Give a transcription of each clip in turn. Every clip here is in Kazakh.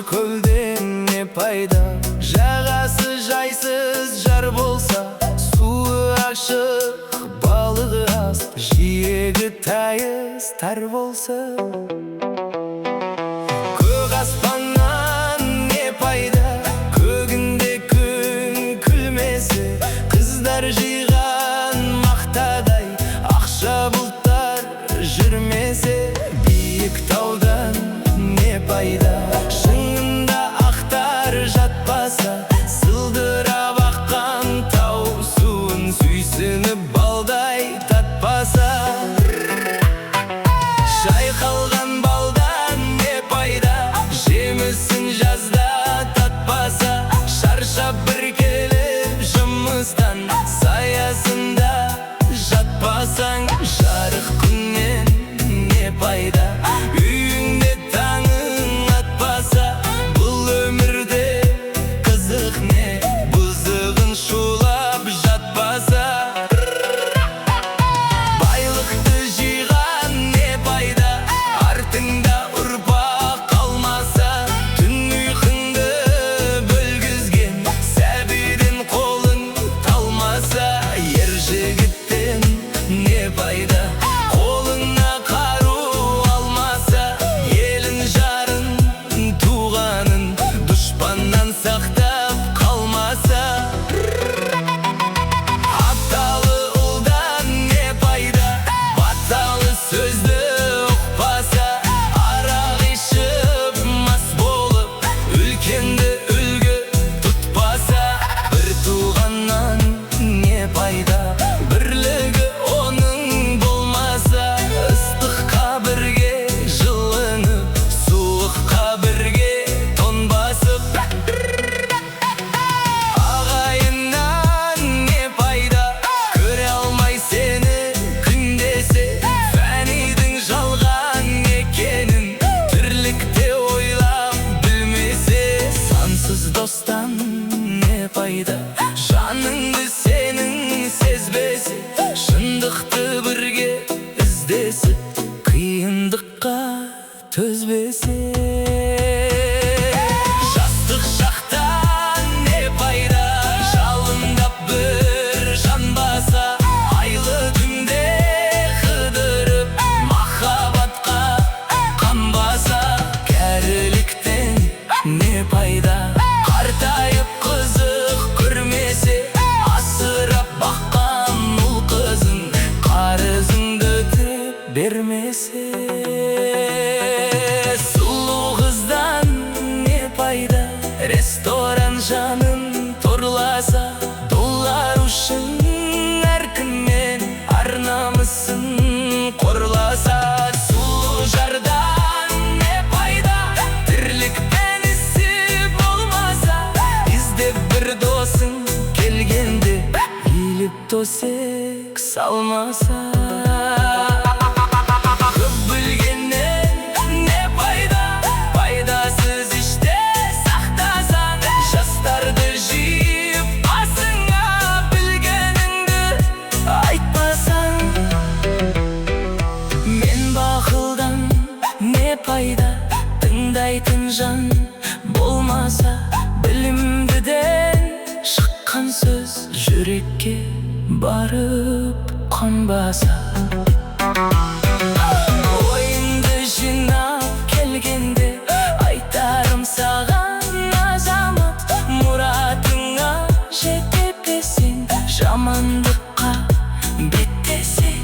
Көлден не пайда, жағасы жайсыз жар болса, суы ашық, балығы аз, жиегі тайыз тар болса. Көк аспаннан не пайда, көгінде күн күлмесі, қыздар жиған мақтадай, ақша бұлттар жүрмесе. Биік таудан не пайда, сылдырап аққан тау суын сүйсініп балдай татпаса. Шайқалған балдан не пайда, жемісін жазда татпаса. Шаршап бір келіп жұмыстан саясында жатпасаң, жарық күннен не пайда, үйіңде таңың атпаса. Бұл өмірде бұзығын шулап жатпаса. Байлықты жиған не пайда, артыңда ұрпақ қалмаса. Түн ұйқыңды бөлгізген сәбиден қолың талмаса. Ер жігіттен не пайда, қолына қару алмаса. Елін жарын туғанын дұшпаннан сақта. Апталы ұлдан не пайда, баталы сөзді ұқпаса. Арақ ішіп мас болып, үлкенді үлгі тұтпаса. Бір туғаннан не пайда, бірлігі оның болмаса. Ыстыққа бірге жылынып, суыққа бірге тоңбасып. Достан не пайда, жаныңды сенің сезбесі. Шындықты бірге іздесіп, қиындыққа төзбесе. Жастық шақтан не пайда, жалындап бір жанбаса. Айлы түнде қыдырып, махаббатқа қанбаса. Кәріліктен не пайда, қартайып қызық көрмесе. Асырап баққан ұл қызың қарызыңды өтеп бермесе. Сұлу қыздан не пайда, ресторан жанын торласа. Доллар үшін әркіммен ар намысын қорласа. Сұлу жардан не пайда, тірлікпен ісі болмаса. Іздеп бір досың келгенде, иіліп төсек салмаса. Көп білгеннен не пайда, пайдасыз іште сақтасаң. Жастарды жиып басыңа, білгеніңді айтпасаң. Мен бақылдан не пайда, тыңдайтын жан болмаса. Білімдіден шыққан сөз жүрекке барып қонбаса. Ойыңды жинап келгенде, айтарым саған азамат. Мұратыңа жете берсең, жамандыққа беттесең.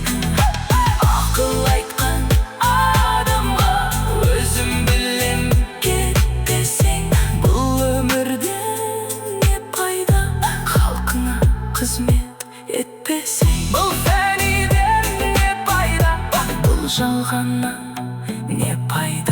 Ақыл айтқан адамға өзім білем кетпесең. Бұл өмірде не пайда, халқыңа қызмет етпесең. Бұл фәниден не пайда, бұл жалғаннан не пайда.